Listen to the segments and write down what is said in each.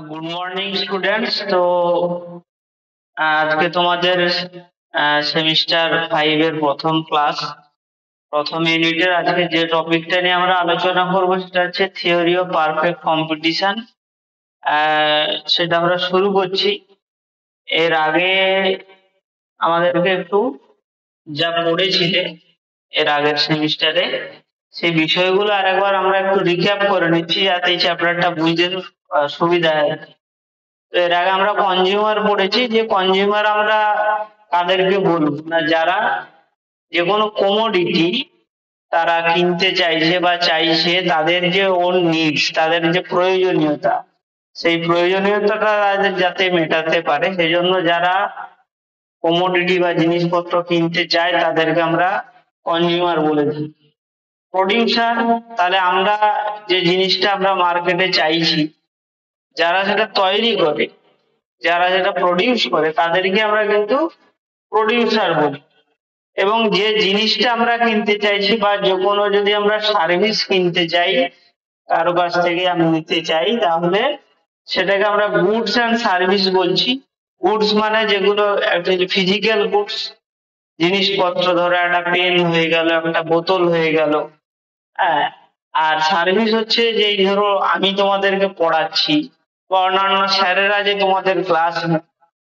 Good morning students. তো আজকে তোমাদের সেমিস্টার 5 এর প্রথম ক্লাস, প্রথম ইউনিটের আজকে যে টপিকটা নিয়ে আমরা আলোচনা করব সেটা হচ্ছে থিওরি অফ পারফেক্ট কম্পিটিশন। সেটা আমরা শুরু করছি। এর আগে আমাদেরকে একটু যা পড়েছিলে এর আগের সেমিস্টারে সেই বিষয়গুলো আরেকবার আমরা একটু রিক্যাপ করে নিচ্ছি যাতে এই চ্যাপ্টারটা বুঝতে সুবিধা হয়। তো এর আগে আমরা কনজিউমার পড়েছি, যে কনজিউমার আমরা কাদেরকে বলবো না, যারা যে কোনো কমোডিটি তারা কিনতে চাইছে বা চাইছে, তাদের যে ওন নিডস, তাদের যে প্রয়োজনীয়তা, সেই প্রয়োজনীয়তাটা তাদের যাতে মেটাতে পারে, সেই জন্য যারা কমোডিটি বা জিনিসপত্র কিনতে চায় তাদেরকে আমরা কনজিউমার বলে দিই। প্রডিউসার, তাহলে আমরা যে জিনিসটা আমরা মার্কেটে চাইছি, যারা সেটা তৈরি করে, যারা যেটা প্রডিউস করে, তাদেরকে আমরা কিন্তু প্রডিউসার বলি। এবং যে জিনিসটা আমরা কিনতে চাইছি বা যে কোনো যদি আমরা সার্ভিস কিনতে চাই, কারো কাছ থেকে আমি নিতে চাই, তাহলে সেটাকে আমরা গুডস অ্যান্ড সার্ভিস বলছি। গুডস মানে যেগুলো অ্যাকচুয়ালি ফিজিক্যাল গুডস, জিনিসপত্র, ধরো একটা পেন হয়ে গেল, একটা বোতল হয়ে গেল, হ্যাঁ। আর সার্ভিস হচ্ছে যে ধরো আমি তোমাদেরকে পড়াচ্ছি বা অন্যান্য স্যারেরা যে তোমাদের ক্লাস,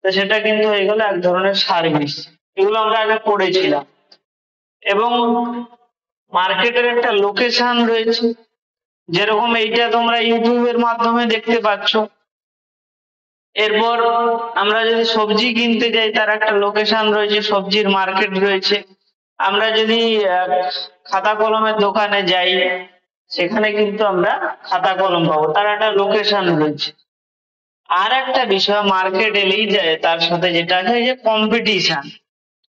তো সেটা কিন্তু হয়ে গেল এক ধরনের সার্ভিস। এগুলো আমরা আগে পড়েছিলাম। এবং মার্কেটের একটা লোকেশন রয়েছে, যেরকম এইটা তোমরা ইউটিউবের মাধ্যমে দেখতে পাচ্ছ। এরপর আমরা যদি সবজি কিনতে যাই, তার একটা লোকেশন রয়েছে, সবজির মার্কেট রয়েছে। আমরা যদি খাতা কলমের দোকানে যাই, সেখানে কিন্তু আমরা খাতা কলম পাবো, তার একটা লোকেশন রয়েছে। আর একটা বিষয়, মার্কেট এলেই যায় তার সাথে যেটা আছে যে কম্পিটিশন,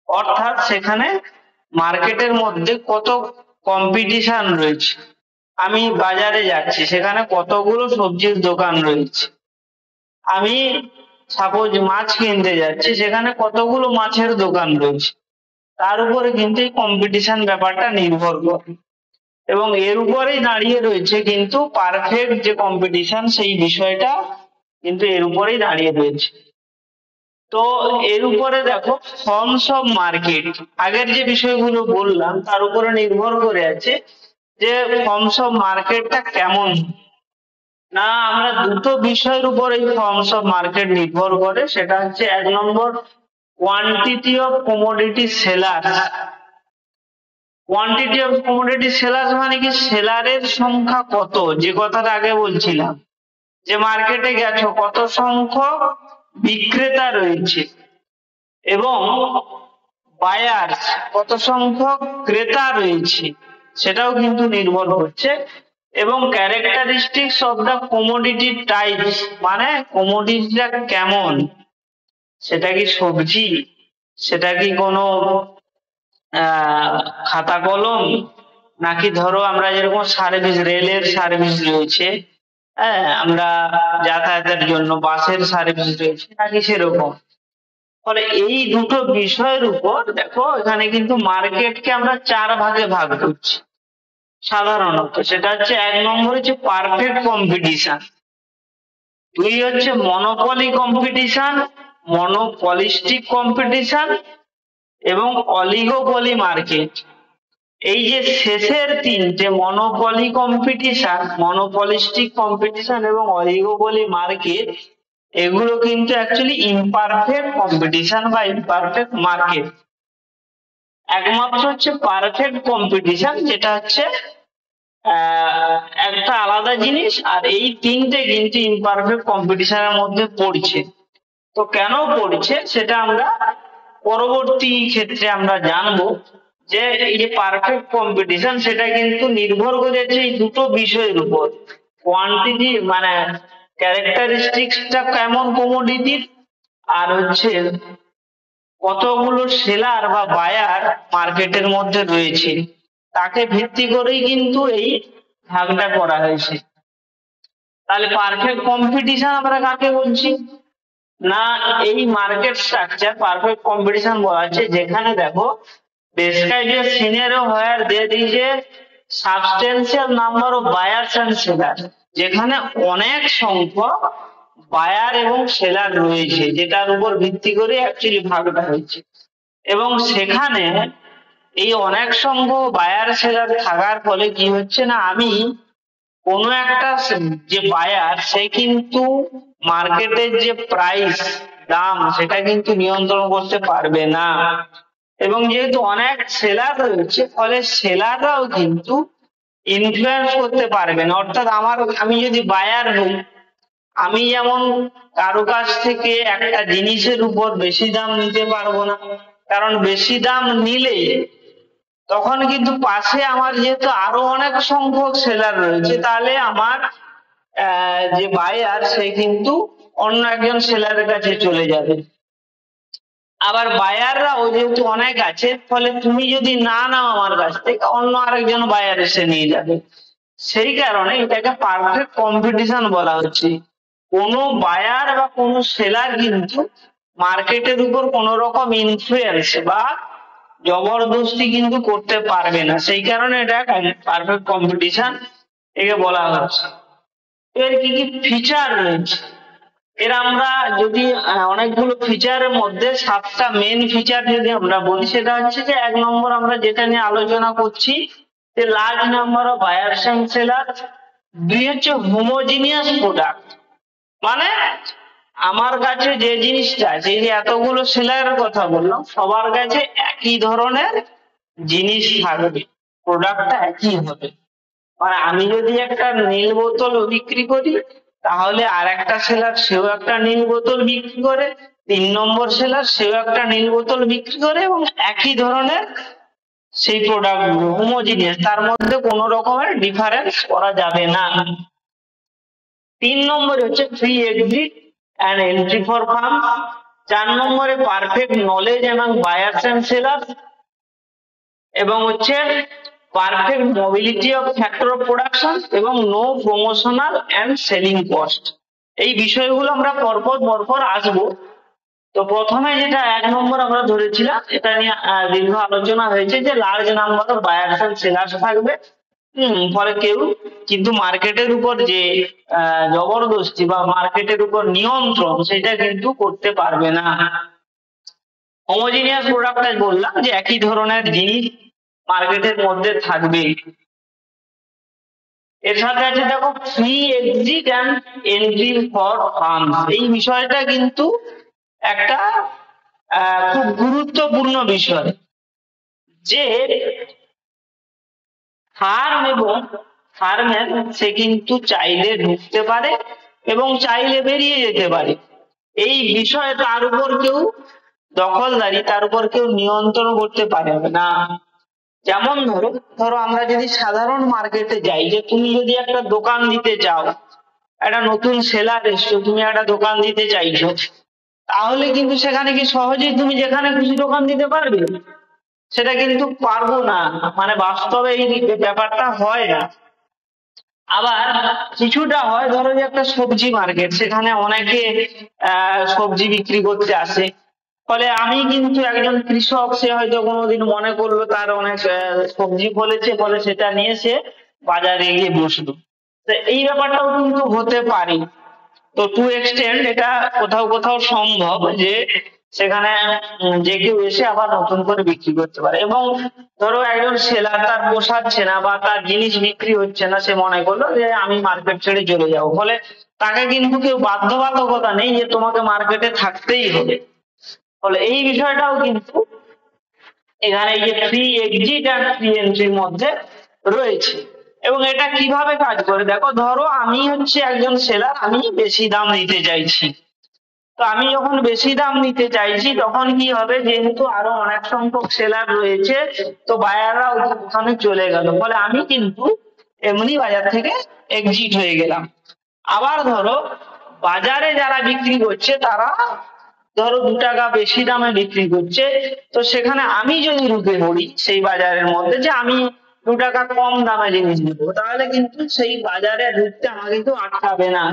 অর্থাৎ সেখানে মার্কেটের মধ্যে কত কম্পিটিশন রয়েছে। আমি বাজারে যাচ্ছি, সেখানে কতগুলো সবজির দোকান রয়েছে। আমি সাপোজ মাছ কিনতে যাচ্ছি, সেখানে কতগুলো মাছের দোকান রয়েছে। তার উপরে কিন্তু এই কম্পিটিশন ব্যাপারটা নির্ভর করে। এবং এর উপরেই দাঁড়িয়ে রয়েছে কিন্তু পারফেক্ট যে কম্পিটিশন, সেই বিষয়টা কিন্তু এর উপরেই দাঁড়িয়ে রয়েছে। তো এর উপরে দেখো, ফর্মস অফ মার্কেট, আগের যে বিষয়গুলো বললাম তার উপরে নির্ভর করে আছে যে ফর্মস অফ মার্কেটটা কেমন। না, আমরা দুটো বিষয়ের উপর এই ফর্মস অফ মার্কেট নির্ভর করে। সেটা হচ্ছে এক নম্বর, quantity of commodity sellers. Quantity of commodity sellers মানে কি, সেলারের সংখ্যা কত, যে কথাটা আগে বলছিলাম যে মার্কেটে গেছো, কত সংখ্যক বিক্রেতা রয়েছে, এবং বায়ার্স, কত সংখ্যক ক্রেতা রয়েছে, সেটাও কিন্তু নির্ভর করছে। এবং characteristics of the commodity types, মানে কমোডিটিটা কেমন, সেটা কি সবজি, সেটা কি কোনো খাতা কলম, নাকি ধরো আমরা যেরকম সার্ভিস, রেলের সার্ভিস রয়েছে, হ্যাঁ, আমরা যাতায়াতের জন্য বাসের সার্ভিস রয়েছে, নাকি সেরকম। ফলে এই দুটো বিষয়ের উপর দেখো, এখানে কিন্তু মার্কেটকে আমরা চার ভাগে ভাগ করছি সাধারণত। সেটা হচ্ছে এক নম্বর হচ্ছে পারফেক্ট কম্পিটিশন, দুই হচ্ছে মনোপলি কম্পিটিশন, মনোপলিস্টিক কম্পিটিশন, এবং অলিগোপলি মার্কেট। এই যে শেষের তিনটে, মনোপলি কম্পিটিশন, মনোপলিস্টিক কম্পিটিশন এবং অলিগোপলি মার্কেট, এগুলো কিন্তু অ্যাকচুয়ালি ইমপারফেক্ট কম্পিটিশন বা ইমপারফেক্ট মার্কেট। একমাত্র হচ্ছে পারফেক্ট কম্পিটিশন, যেটা হচ্ছে একটা আলাদা জিনিস। আর এই তিনটে কিন্তু ইমপারফেক্ট কম্পিটিশনের মধ্যে পড়ছে। তো কেন পড়ছে সেটা আমরা পরবর্তী ক্ষেত্রে আমরা জানবো, যে এই যে পারফেক্ট কম্পিটিশন, সেটা কিন্তু নির্ভর করেছে এই দুটো বিষয়ের উপর। কোয়ান্টিটি মানে ক্যারেক্টারিস্টিক্সটা কেমন কমোডিটির, আর হচ্ছে কতগুলো সেলার বা বায়ার মার্কেটের মধ্যে রয়েছে, তাকে ভিত্তি করেই কিন্তু এই ভাগটা করা হয়েছে। তাহলে পারফেক্ট কম্পিটিশন আমরা কাকে বলছি, না এই মার্কেট স্ট্রাকচার পারফেক্ট কম্পিটিশন বলা হচ্ছে যেখানে দেখো, describe a scenario where there is a substantial number of buyers and seller, যেখানে অনেক সংখ্যক বায়ার এবং সেলার রয়েছে, যেটার উপর ভিত্তি করে অ্যাকচুয়ালি ভাগটা হয়েছে। এবং সেখানে এই অনেক সংখ্যক বায়ার সেলার থাকার ফলে কি হচ্ছে না, আমি কোনো একটা যে বায়ার সে কিন্তু মার্কেটের যে প্রাইস দাম সেটা কিন্তু নিয়ন্ত্রণ করতে পারবে না। এবং যেহেতু অনেক সেলার রয়েছে ফলে সেলাররাও কিন্তু ইনফ্লুয়েন্স করতে পারবে না। অর্থাৎ আমি যদি বায়ার হই, আমি যেমন কারো কাছ থেকে একটা জিনিসের উপর বেশি দাম নিতে পারবো না, কারণ বেশি দাম নিলে তখন কিন্তু পাশে আমার যেহেতু আরো অনেক সংখ্যক সেলার রয়েছে, তাহলে আমার যে বায়ার সে কিন্তু অন্য একজন সেলারের কাছে চলে যাবে। আবার বায়াররাও যেহেতু অনেক আছে, ফলে তুমি যদি না নাও আমার কাছ থেকে, অন্য আরেকজন বায়ার এসে নিয়ে যাবে। সেই কারণে এটাকে পারফেক্ট কম্পিটিশন বলা হচ্ছে। কোনো বায়ার বা কোনো সেলার কিন্তু মার্কেটের উপর কোনো রকম ইনফ্লুয়েন্স বা জবরদস্তি কিন্তু করতে পারবে না, সেই কারণে এটা পারফেক্ট কম্পিটিশন একে বলা হচ্ছে। এর কি কি ফিচার রয়েছে, এর আমরা যদি অনেকগুলো ফিচারের মধ্যে 7টা মেন ফিচার যদি আমরা বলি, সেটা হচ্ছে যে 1 নম্বর আমরা যেটা নিয়ে আলোচনা করছি যে large number of buyers and seller. 2 হচ্ছে হোমোজিনিয়াস প্রোডাক্ট, মানে আমার কাছে যে জিনিসটা আছে, যে এতগুলো সেলারের কথা বললাম, সবার কাছে একই ধরনের জিনিস থাকবে, প্রোডাক্টটা একই হবে। মানে আমি যদি একটা নীল বোতল বিক্রি করি, তাহলে আর একটা সেলার সেও একটা নীল বোতল বিক্রি করে, 3 নম্বর সেলার সেও একটা নীল বোতল বিক্রি করে, এবং একই ধরনের সেই প্রোডাক্ট গুলো হোমোজিনিয়াস, তার মধ্যে কোনো রকমের ডিফারেন্স করা যাবে না। 3 নম্বরে হচ্ছে free exit and entry for firms. 4 নম্বরে perfect knowledge among buyers and sellers, এবং হচ্ছে perfect mobility of factor of production, এবং no promotional and selling cost. এই বিষয়গুলো আমরা পরপর আসবো। তো প্রথমে যেটা 1 নম্বর আমরা ধরেছিলাম, এটা নিয়ে দীর্ঘ আলোচনা হয়েছে যে large number of buyers and sellers থাকবে। ফলে কেউ কিন্তু মার্কেটের উপর যে জবরদস্তি বা মার্কেটের উপর নিয়ন্ত্রণ সেটা কিন্তু করতে পারবে না। হোমোজিনিয়াস প্রোডাক্ট বললাম যে একই ধরনের জিনিস মার্কেটের মধ্যে থাকবে। এর সাথে আছে দেখো free exit and entry for firms. এই বিষয়টা কিন্তু একটা খুব গুরুত্বপূর্ণ বিষয়, যে ফার্ম এবং ফার্মের সে কিন্তু চাইলে ঢুকতে পারে এবং চাইলে বেরিয়ে যেতে পারে। এই বিষয়ে তার উপর কেউ দখলদারি, তার উপর কেউ নিয়ন্ত্রণ করতে পারে না। যেমন ধরো আমরা যদি সাধারণ মার্কেটে যাই, যে তুমি যদি একটা দোকান দিতে চাও, একটা নতুন সেলার এসছো, তুমি একটা দোকান দিতে চাইছো, তাহলে কিন্তু সেখানে কি সহজেই তুমি যেখানে খুশি দোকান দিতে পারবে? সেটা কিন্তু পারবো না, মানে বাস্তবে এই ব্যাপারটা হয় না। আবার কিছুটা হয়, ধরো যে একটা সবজি মার্কেট, সেখানে অনেকে সবজি বিক্রি করতে আসে, ফলে আমি কিন্তু একজন কৃষক, সে হয়তো কোনোদিন মনে করলো তার অনেক সবজি ফলেছে, ফলে সেটা নিয়ে সে বাজারে গিয়ে বসলো। তো এই ব্যাপারটাও কিন্তু হতে পারে। তো টু এক্সটেন্ড এটা কোথাও কোথাও সম্ভব যে সেখানে যে কেউ এসে আবার নতুন করে বিক্রি করতে পারে। এবং ধরো একজন সেলার তার পোষাচ্ছে না বা তার জিনিস বিক্রি হচ্ছে না, সে মনে করলো যে আমি মার্কেট ছেড়ে চলে যাবো, ফলে তাকে কিন্তু কেউ বাধ্যবাধকতা নেই যে তোমাকে মার্কেটে থাকতেই হবে। ফলে এই বিষয়টাও কিন্তু এখানে এই যে ফ্রি এক্সিট আর ফ্রি এন্ট্রির মধ্যে রয়েছে। এবং এটা কিভাবে কাজ করে দেখো, ধরো আমি হচ্ছে একজন সেলার, আমি বেশি দাম নিতে চাইছি। তো আমি যখন বেশি দাম নিতে চাইছি, তখন কি হবে, যেহেতু আরো অনেক সংখ্যক সেলার রয়েছে, তো বায়াররা ওখানে চলে গেল, ফলে আমি কিন্তু এমনি বাজার থেকে এক্সিট হয়ে গেলাম। আবার ধরো বাজারে যারা বিক্রি করছে, তারা ধরো 2 টাকা বেশি দামে বিক্রি করছে, তো সেখানে আমি যদি ঢুকে পড়ি সেই বাজারের মধ্যে, যে আমি 2 টাকা কম দামে জিনিস নেবো, তাহলে কিন্তু সেই বাজারে ঢুকতে আমাকে কেউ আটকাবে না।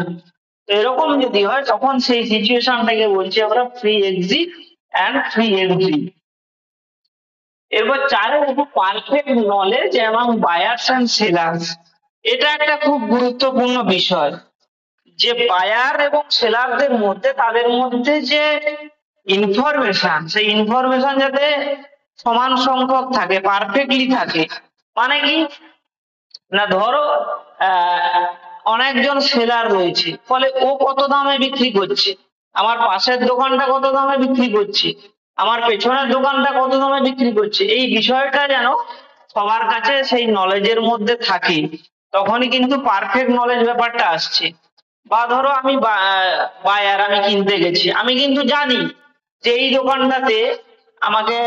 তো এরকম যদি হয়, তখন সেই সিচুয়েশনটাকে বলছি আমরা free exit and free entry. এরপর 4 দেখো পারফেক্ট নলেজ এবং বায়ার্স এন্ড সেলার্স। এটা একটা খুব গুরুত্বপূর্ণ বিষয় যে বায়ার এবং সেলারদের মধ্যে তাদের মধ্যে যে ইনফরমেশন, সেই ইনফরমেশন যাতে সমান সংখ্যক থাকে, পারফেক্টলি থাকে। মানে কি না, ধরো অনেকজন সেলার রয়েছে, ফলে ও কত দামে বিক্রি করছে, আমার পাশের দোকানটা কত দামে বিক্রি করছে, আমার পেছনের দোকানটা কত দামে বিক্রি করছে, এই বিষয়টা যেন সবার কাছে সেই নলেজের মধ্যে থাকে, তখনই কিন্তু পারফেক্ট নলেজ ব্যাপারটা আসছে। বা ধরো আমি বায়ার, আমি কিনতে গেছি, আমি কিন্তু জানি যে এই দোকানটাতে আমাকে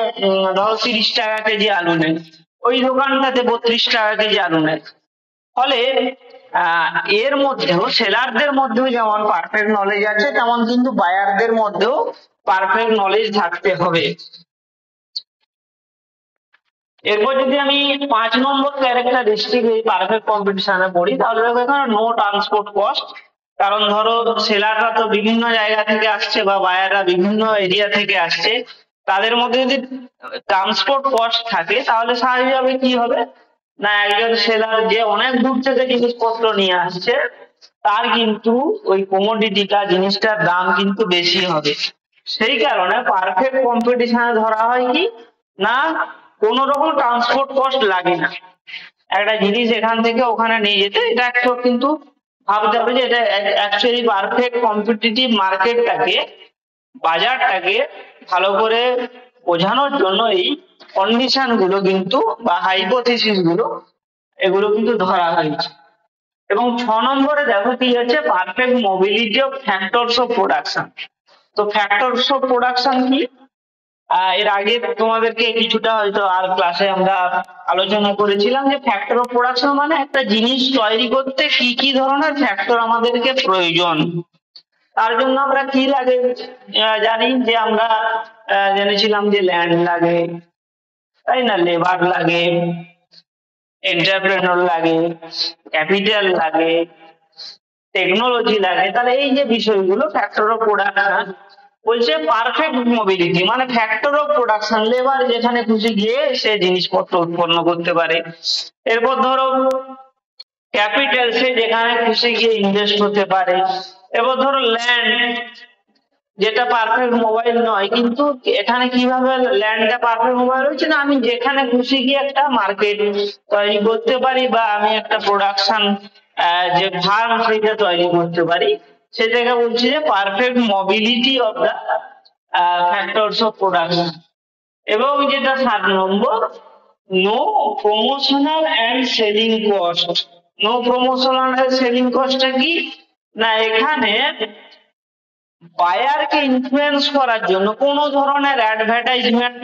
ধরো 30 টাকা কেজি আলু নেয়, ওই দোকানটাতে 32 টাকা কেজি আলু নেয়। ফলে এর মধ্যেও সেলারদের মধ্যেও যেমন পারফেক্ট নলেজ আছে, তেমন কিন্তু বায়ারদের মধ্যেও পারফেক্ট নলেজ থাকতে হবে। এরপর যদি আমি 5 নম্বর ক্যারেক্টারিস্টিক এই পারফেক্ট কম্পিটিশনে পড়ি, তাহলে দেখো এখানে নো ট্রান্সপোর্ট কস্ট। কারণ ধরো সেলাররা তো বিভিন্ন জায়গা থেকে আসছে বা বায়াররা বিভিন্ন এরিয়া থেকে আসছে, তাদের মধ্যে যদি ট্রান্সপোর্ট কস্ট থাকে তাহলে স্বাভাবিকভাবে কি হবে না, একজন সেলার যে অনেক দূর থেকে জিনিসপত্র নিয়ে আসছে, তার কিন্তু ওই কমোডিটিটা, জিনিসটার দাম কিন্তু বেশি হবে। সেই কারণে পারফেক্ট কম্পিটিশনে ধরা হয় কি না, কোন রকম ট্রান্সপোর্ট কস্ট লাগে না একটা জিনিস এখান থেকে ওখানে নিয়ে যেতে। এটা একটা কিন্তু ভাবতে হবে যে এটা অ্যাকচুয়ালি পারফেক্ট কম্পিটিটিভ মার্কেটটাকে, বাজারটাকে ভালো করে বোঝানোর জন্য এই কন্ডিশন গুলো কিন্তু বা হাইপোথিসিস গুলো এগুলো কিন্তু ধরা হয়েছে। এবং 6 নম্বরে দেখো কি হচ্ছে, perfect mobility of factors of production. তো ফ্যাক্টরস অফ প্রোডাকশন কি, এর আগে তোমাদেরকে কিছুটা হয়তো আর ক্লাসে আমরা আলোচনা করেছিলাম যে ফ্যাক্টর অফ প্রোডাকশন মানে একটা জিনিস তৈরি করতে কি কি ধরনের ফ্যাক্টর আমাদেরকে প্রয়োজন। তার জন্য আমরা কি লাগে জানি, যে আমরা জেনেছিলাম যে ল্যান্ড লাগে, তাই না, লেবার লাগে, এন্টারপ্রেনর লাগে, ক্যাপিটাল লাগে, টেকনোলজি লাগে। তাহলে এই যে বিষয়গুলো ফ্যাক্টর অফ প্রোডাকশন বলছে, পারফেক্ট মোবিলিটি মানে ফ্যাক্টর অফ প্রোডাকশন, লেবার যেখানে খুশি গিয়ে সে জিনিসপত্র উৎপন্ন করতে পারে। এরপর ধরো ক্যাপিটাল, সে যেখানে খুশি গিয়ে ইনভেস্ট হতে পারে। এবার ধরো ল্যান্ড, যেটা পারফেক্ট মোবাইল নয়, কিন্তু এখানে কিভাবে ল্যান্ডটা পারফেক্ট মোবাইল হচ্ছে না, আমি যেখানে খুশি গিয়ে একটা মার্কেট তৈরি করতে পারি বা আমি একটা প্রোডাকশন যে ফার্ম সেটা তৈরি করতে পারি, সেটাকে বলছি যে perfect mobility of the factors of production. এবং যেটা 7 নম্বর, no promotional and selling cost. No promotional and selling কস্টটা কি না, এখানে বায়ারকে ইনফ্লুয়েন্স করার জন্য কোন ধরনের অ্যাডভার্টাইজমেন্ট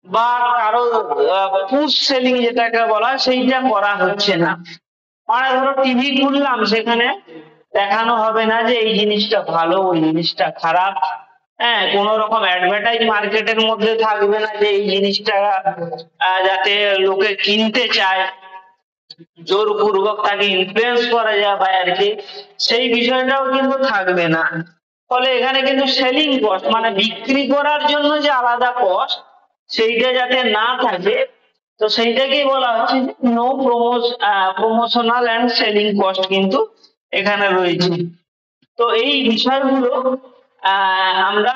বা কারো পুশ সেলিং যেটাকে বলা হয় সেইটা করা হচ্ছে না। মানে ধরো টিভি খুললাম, সেখানে দেখানো হবে না যে এই জিনিসটা ভালো, ওই জিনিসটা খারাপ। হ্যাঁ, কোন রকম অ্যাডভার্টাইজ মার্কেটের মধ্যে থাকবে না যে এই জিনিসটা যাতে লোকে কিনতে চায়, জোরপূর্বক তাকে ইনফ্লুয়েন্স করা যায় বায়ারকে, সেই বিষয়টাও কিন্তু থাকবে না। ফলে এখানে কিন্তু সেলিং কস্ট মানে বিক্রি করার জন্য যে আলাদা কস্ট, সেইটা যাতে না থাকে, তো সেইটাকেই বলা হচ্ছে no promotional and selling cost কিন্তু এখানে রয়েছে। তো এই বিষয়গুলো আমরা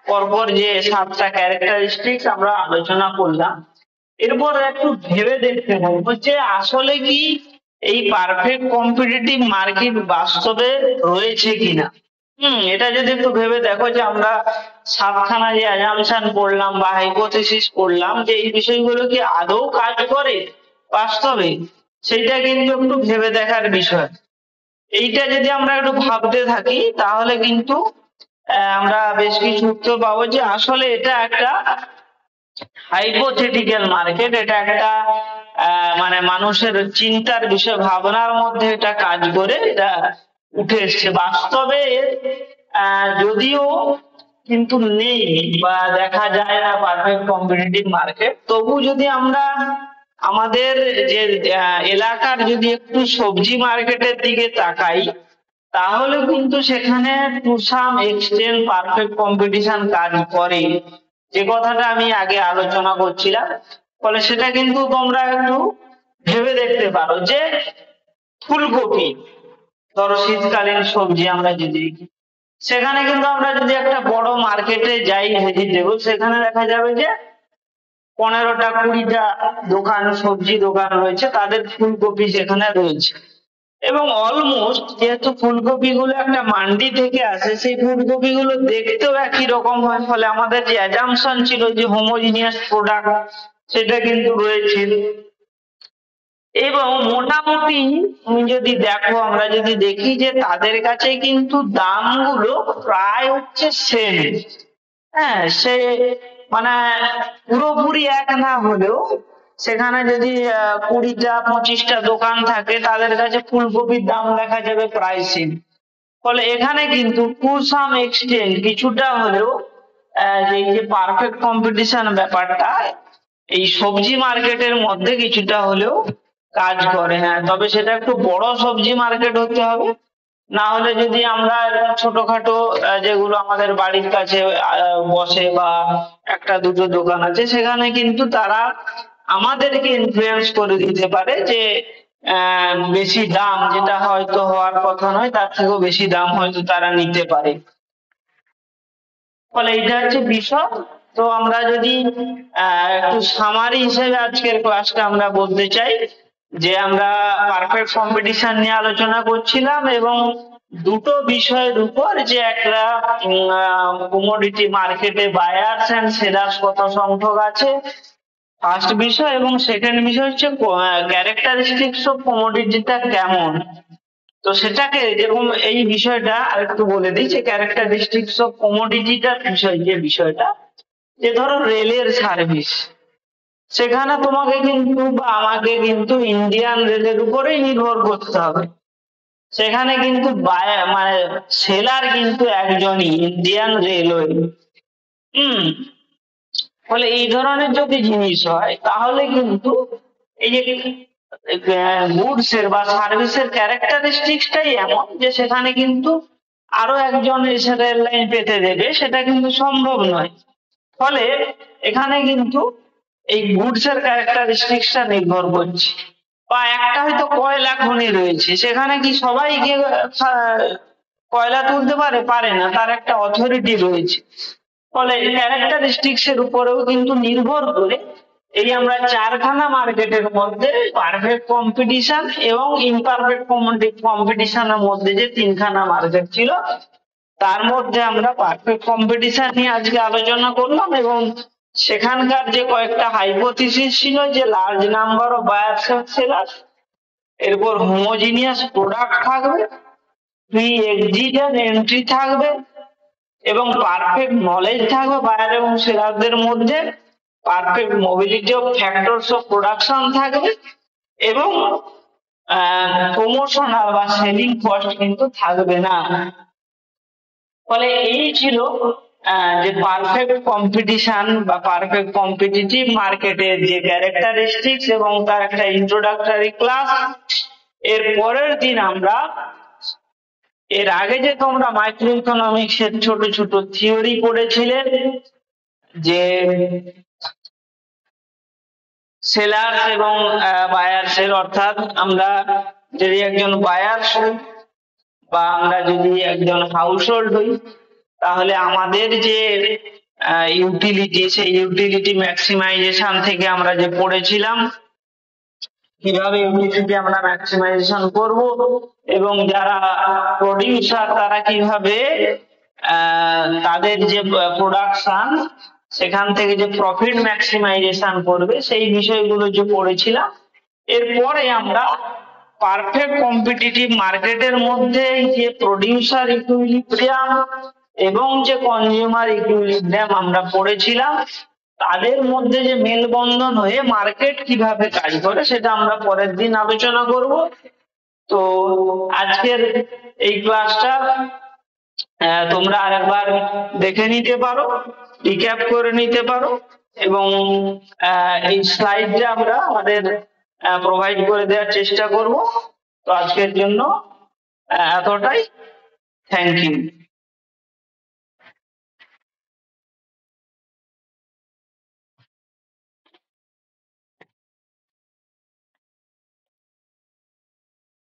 পরপর যে 7টা ক্যারেক্টারিস্টিক্স আমরা আলোচনা করলাম, এরপর একটু ভেবে দেখতে হবে যে আসলে কি এই পারফেক্ট কম্পিটিটিভ মার্কেট বাস্তবে রয়েছে কিনা। এটা যদি একটু ভেবে দেখো যে আমরা 7খানা যে অ্যাজাম্পশন করলাম বা হাইপোথিসিস করলাম, যে এই বিষয়গুলো কি আদৌ কাজ করে বাস্তবে, সেইটা কিন্তু একটু ভেবে দেখার বিষয়। এইটা যদি আমরা একটু ভাবতে থাকি তাহলে কিন্তু আমরা বেশ কিছু উত্তর পাবো যে আসলে এটা একটা হাইপোথেটিক্যাল মার্কেট, এটা একটা মানে মানুষের চিন্তার বিষয়, ভাবনার মধ্যে এটা কাজ করে এটা উঠে এসছে। বাস্তবে যদিও কিন্তু নেই বা দেখা যায় না পারফেক্ট কম্পিটিটিভ মার্কেট, তবু যদি আমরা আমাদের যে এলাকার যদি একটু সবজি মার্কেটের দিকে তাকাই, তাহলে কিন্তু সেখানে to some extent perfect competition কাজ করে। যে কথাটা আমি আগে আলোচনা করছিলাম। ফলে সেটা কিন্তু তোমরা একটু ভেবে দেখতে পারো যে ফুলকপি, ধরো শীতকালীন সবজি আমরা যদি দেখি, সেখানে কিন্তু আমরা যদি একটা বড় মার্কেটে যাই ভেজিটেবল, সেখানে দেখা যাবে যে 15টা 20টা দোকান, সবজি দোকান রয়েছে, তাদের ফুলকপি সেখানে রয়েছে। এবং অলমোস্ট যেহেতু ফুলকপি গুলো একটা মান্ডি থেকে আসে, সেই ফুলকপি গুলো দেখতেও একই রকম হয়। ফলে আমাদের যে অ্যাজাম্পশন ছিল যে হোমোজিনিয়াস প্রোডাক্ট, সেটা কিন্তু রয়েছে। এবং মোটামুটি তুমি যদি দেখো, আমরা যদি দেখি যে তাদের কাছে কিন্তু দামগুলো প্রায় হচ্ছে সেম। হ্যাঁ, সে মানে পুরোপুরি এক না হলেও সেখানে যদি 20টা 25টা দোকান থাকে, তাদের কাছে ফুলকপির দাম দেখা যাবে প্রায় সেম। ফলে এখানে কিন্তু টু সাম এক্সটেন্ট কিছুটা হলেও এই যে পারফেক্ট কম্পিটিশন ব্যাপারটা এই সবজি মার্কেটের মধ্যে কিছুটা হলেও কাজ করে। হ্যাঁ, তবে সেটা একটু বড় সবজি মার্কেট হতে হবে, না হলে যদি আমরা ছোটখাটো যেগুলো আমাদের বাড়ির কাছে বসে বা একটা দুটো দোকান আছে, সেখানে কিন্তু তারা আমাদেরকে ইনফ্লুয়েন্স করে দিতে পারে যে বেশি দাম, যেটা হয়তো হওয়ার কথা নয়, তার থেকেও বেশি দাম হয়তো তারা নিতে পারে। ফলে এটা হচ্ছে বিষয়। তো আমরা যদি একটু সামারি হিসেবে আজকের ক্লাসটা আমরা বলতে চাই যে আমরা পারফেক্ট কম্পিটিশন নিয়ে আলোচনা করছিলাম, এবং দুটো বিষয়ের উপর, যে একটা কমোডিটি মার্কেটে বায়ার্স এন্ড সেলার্স কত সংখ্যক আছে, ফার্স্ট বিষয়। এবং সেকেন্ড বিষয় হচ্ছে ক্যারেক্টারিস্টিক্স অফ কমোডিটিটা কেমন। তো সেটাকে যেরকম এই বিষয়টা আরেকটু বলে দিই যে ক্যারেক্টারিস্টিক্স অফ কমোডিটিটার বিষয়, যে বিষয়টা, যে ধরো রেলের সার্ভিস, সেখানে তোমাকে কিন্তু বা আমাকে কিন্তু ইন্ডিয়ান রেলের উপরেই নির্ভর করতে হবে। সেখানে কিন্তু মানে সেলার কিন্তু একজনই, ইন্ডিয়ান রেলওয়ে। হম ফলে এই ধরনের যদি জিনিস হয়, তাহলে কিন্তু এই যে গুডস এর বা সার্ভিসের ক্যারেক্টারিস্টিক্সটাই এমন যে সেখানে কিন্তু আরো একজন এসে রেল লাইন পেতে দেবে, সেটা কিন্তু সম্ভব নয়। ফলে এখানে কিন্তু এই গুডস এর ক্যারেক্টারিস্টিক্সটা নির্ভর করছে। বা একটা হয়তো কয়লা খনি রয়েছে, সেখানে কি সবাই গিয়ে কয়লা তুলতে পারে? পারে না, তার একটা অথরিটি রয়েছে। ফলে ক্যারেক্টারিস্টিক্স এর উপরেও কিন্তু নির্ভর করে এই আমরা চারখানা মার্কেটের মধ্যে পারফেক্ট কম্পিটিশন এবং ইমপারফেক্ট কম্পিটিশনের মধ্যে যে তিনখানা মার্কেট ছিল, তার মধ্যে আমরা পারফেক্ট কম্পিটিশন নিয়ে আজকে আলোচনা করলাম। এবং সেখানকার যে কয়েকটা হাইপোথিসিস ছিল, যে large number of buyers and seller, এরপর হোমোজিনিয়াস প্রোডাক্ট থাকবে, প্রি এক্সিটেন্ট এন্ট্রি থাকবে, এবং পারফেক্ট নলেজ থাকবে বায়ার এবং সেলারদের মধ্যে, perfect mobility of factors of production থাকবে, এবং প্রমোশনাল বা সেলিং কস্ট কিন্তু থাকবে না। ফলে এই ছিল যে পারফেক্ট কম্পিটিশন বা পারফেক্ট কম্পিটিটিভ মার্কেটের যে ক্যারেক্টারিস্টিক্স এবং তার একটা ইন্ট্রোডাক্টরি ক্লাস। এর পরের দিন আমরা, এর আগে যে তোমরা মাইক্রো ইকোনমিক্স এর ছোট ছোট থিওরি পড়েছিলে, যে সেলার্স এবং বায়ার্স এর, অর্থাৎ আমরা যদি একজন বায়ার্স হই বা আমরা যদি একজন হাউস হোল্ড হই, তাহলে আমাদের যে ইউটিলিটি, সেই ইউটিলিটি ম্যাক্সিমাইজেশন থেকে আমরা যে পড়েছিলাম কিভাবে ইউটিলিটি আমরা ম্যাক্সিমাইজেশন করব, এবং যারা প্রডিউসার তারা কিভাবে তাদের যে প্রোডাকশন সেখান থেকে যে প্রফিট ম্যাক্সিমাইজেশন করবে, সেই বিষয়গুলো যে পড়েছিলাম। এরপরে আমরা পারফেক্ট কম্পিটিটিভ মার্কেটের মধ্যে যে প্রডিউসার ইকুইলিব্রিয়াম এবং যে কনজিউমার ইকুইলিব্রিয়াম আমরা পড়েছিলাম, তাদের মধ্যে যে মেলবন্ধন হয়ে মার্কেট কিভাবে কাজ করে, সেটা আমরা পরের দিন আলোচনা করব। তো আজকের এই ক্লাসটা তোমরা আরেকবার দেখে নিতে পারো, রিক্যাপ করে নিতে পারো, এবং এই স্লাইডটা আমরা আমাদের প্রোভাইড করে দেওয়ার চেষ্টা করব। তো আজকের জন্য এতটাই। Thank you.